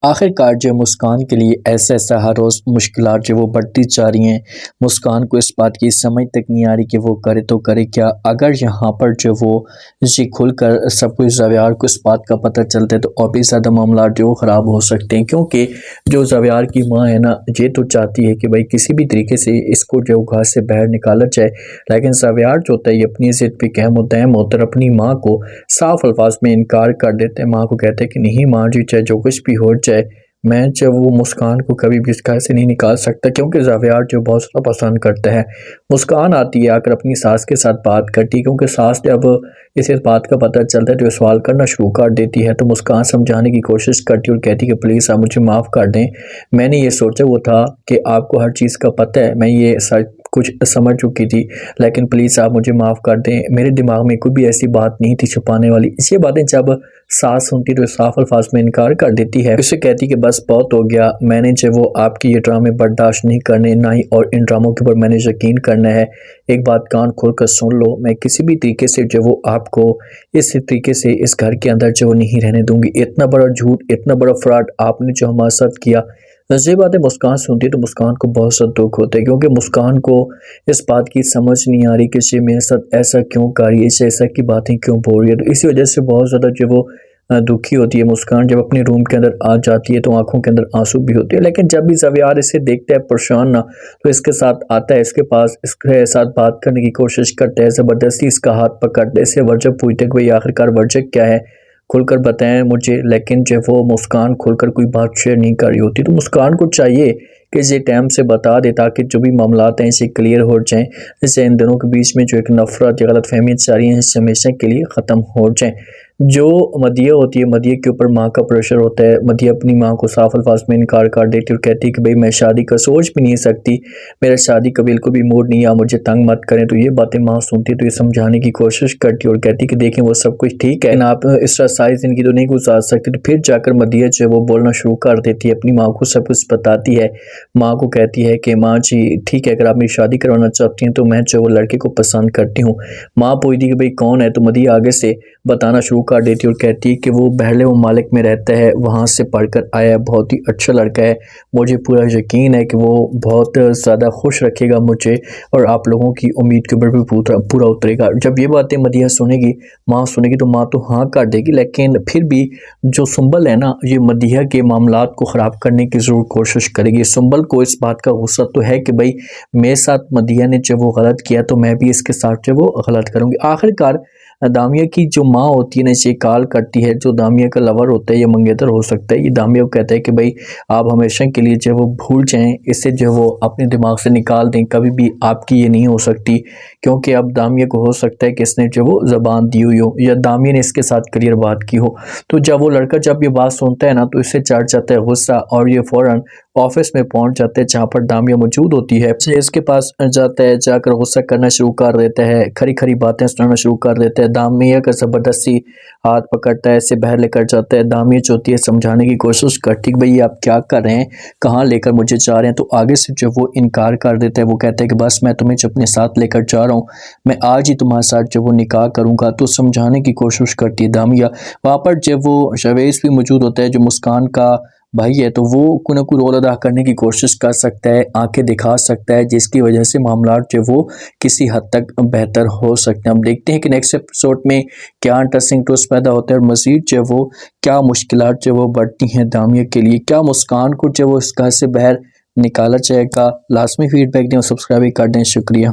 आखिरकार जो मुस्कान के लिए ऐसा हर रोज़ मुश्किलात जो वो बढ़ती जा रही हैं। मुस्कान को इस बात की समझ तक नहीं आ रही कि वो करे तो करे क्या। अगर यहाँ पर जो वो जी खुल कर सब कुछ ज़ावियार को इस बात का पता चलता है तो और भी ज़्यादा मामला जो वो ख़राब हो सकते हैं, क्योंकि जो ज़ावियार की माँ है ना, ये तो चाहती है कि भाई किसी भी तरीके से इसको जो घर से बाहर निकाला जाए। लेकिन ज़ावियार जो होता है ये अपनी ज़िद पे कायम होता है, होकर अपनी माँ को साफ अल्फाज में इनकार कर देते हैं। माँ को कहते हैं कि नहीं माँ जी, चाहे जो कुछ भी हो जाए, मैं जो वो मुस्कान को कभी भी इस घर से नहीं निकाल सकता, क्योंकि ज़ावियार जो बहुत ज़्यादा पसंद करता है। मुस्कान आती है, आकर अपनी सास के साथ बात करती है, क्योंकि सास जब इसे इस बात का पता चलता है तो सवाल करना शुरू कर देती है। तो मुस्कान समझाने की कोशिश करती है और कहती है कि प्लीज़ आप मुझे माफ़ कर दें, मैंने ये सोचा हुआ था कि आपको हर चीज़ का पता है, मैं ये सच कुछ समझ चुकी थी, लेकिन प्लीज़ आप मुझे माफ़ कर दें, मेरे दिमाग में कोई भी ऐसी बात नहीं थी छुपाने वाली। ये बातें जब सास सुनती तो साफ अल्फाज में इनकार कर देती है। उससे कहती कि बस बहुत हो गया, मैंने जो वो आपकी ये ड्रामे बर्दाश्त नहीं करने, ना ही और इन ड्रामों के ऊपर मैंने यकीन करना है। एक बात कान खोल कर सुन लो, मैं किसी भी तरीके से जो वो आपको इस तरीके से इस घर के अंदर जो नहीं रहने दूंगी। इतना बड़ा झूठ, इतना बड़ा फ्रॉड आपने जो हमारे साथ किया। ये बातें मुस्कान सुनती है तो मुस्कान को बहुत सा दुख होता है, क्योंकि मुस्कान को इस बात की समझ नहीं आ रही कि ये मेरे साथ ऐसा क्यों कर रही है, इसे ऐसा की बातें क्यों बोल रही है। तो इसी वजह से बहुत ज़्यादा जो वो दुखी होती है। मुस्कान जब अपने रूम के अंदर आ जाती है तो आंखों के अंदर आंसू भी होते हैं, लेकिन जब भी ज़ावियार इसे देखता है परेशान ना, तो इसके साथ आता है, इसके पास इसके साथ बात करने की कोशिश करता है, ज़बरदस्ती इसका हाथ पकड़ते, इससे वजह पूछते कि भाई आखिरकार वजह क्या है, खुलकर बताएं मुझे। लेकिन जब वो मुस्कान खुलकर कोई बात शेयर नहीं कर रही होती, तो मुस्कान को चाहिए कि ये टाइम से बता दे, ताकि जो भी मामलात हैं इसे क्लियर हो जाएं, जैसे इन दोनों के बीच में जो एक नफरत या गलत फहमियाँ चल रही हैं इसे हमेशा के लिए ख़त्म हो जाएं। जो मदिया होती है, मदिया के ऊपर माँ का प्रेशर होता है। मदिया अपनी माँ को साफ अल्फाज में इनकार कर देती है और कहती है कि भाई मैं शादी का सोच भी नहीं सकती, मेरा शादी का बिल्कुल भी मूड नहीं है, मुझे तंग मत करें। तो ये बातें माँ सुनती है तो ये समझाने की कोशिश करती है और कहती है कि देखें वो सब कुछ ठीक है, आप इस तरह सारी ज़िंदगी तो नहीं गुजार सकती। तो फिर जाकर मदिया जो है वो बोलना शुरू कर देती है, अपनी माँ को सब कुछ बताती है। माँ को कहती है कि माँ जी ठीक है, अगर आप मेरी शादी करवाना चाहती हैं तो मैं जो वो लड़के को पसंद करती हूँ। माँ पूछती कि भाई कौन है, तो मदिया आगे से बताना शुरू कर देती है और कहती है कि वो बहले ममालिक में रहता है, वहाँ से पढ़कर आया है, बहुत ही अच्छा लड़का है, मुझे पूरा यकीन है कि वो बहुत ज़्यादा खुश रखेगा मुझे और आप लोगों की उम्मीद के ऊपर भी पूरा उतरेगा। जब ये बातें मदिया सुनेगी, माँ सुनेगी, तो माँ तो हाँ कर देगी, लेकिन फिर भी जो सुंबल है ना, ये मदिया के मामलात को ख़राब करने की ज़रूर कोशिश करेगी। सुंबल को इस बात का गुस्सा तो है कि भाई मेरे साथ मदिया ने जब वो गलत किया तो मैं भी इसके साथ जो वो गलत करूँगी। आखिरकार दामिया की जो माँ होती है ना, इसे कॉल करती है, जो दामिया का लवर होता है या मंगेतर हो सकता है, ये दामिया को कहता है कि भाई आप हमेशा के लिए जो वो भूल जाएं, इसे जो वो अपने दिमाग से निकाल दें, कभी भी आपकी ये नहीं हो सकती। क्योंकि अब दामिया को हो सकता है कि इसने जो वो ज़बान दी हुई हो या दामिया ने इसके साथ क्लियर बात की हो। तो जब वो लड़का जब ये बात सुनता है ना, तो इससे चढ़ जाता है गुस्सा और ये फ़ौरन ऑफिस में पहुंच जाते हैं जहाँ पर दामिया मौजूद होती है। इसके पास जाता है, जाकर गुस्सा करना शुरू कर देता है, खरी खरी बातें सुनाना शुरू कर देता है। दामिया का ज़बरदस्ती हाथ पकड़ता है, इसे बाहर लेकर जाता है। दामिया जो होती है समझाने की कोशिश करती है कि भाई आप क्या कर रहे हैं, कहाँ लेकर मुझे जा रहे हैं। तो आगे से जो वो इनकार कर देता है, वो कहता है कि बस मैं तुम्हें जो अपने साथ लेकर जा रहा हूँ, मैं आज ही तुम्हारे साथ जो वो निकाह करूँगा। तो समझाने की कोशिश करती है दामिया। वहाँ पर जब वो शवेश भी मौजूद होता है, जो मुस्कान का भाई है, तो वो कोई ना कोई रोल अदा करने की कोशिश कर सकता है, आंखें दिखा सकता है, जिसकी वजह से मामलात जो वो किसी हद तक बेहतर हो सकते हैं। हम देखते हैं कि नेक्स्ट एपिसोड में क्या इंटरेस्टिंग ट्विस्ट पैदा होता है और मज़ीद जो वो क्या मुश्किलात जो वो बढ़ती हैं दामिया के लिए, क्या मुस्कान को जो वो इस घर से बाहर निकाला जाएगा। लाजमी फीडबैक दें और सब्सक्राइब कर दें। शुक्रिया।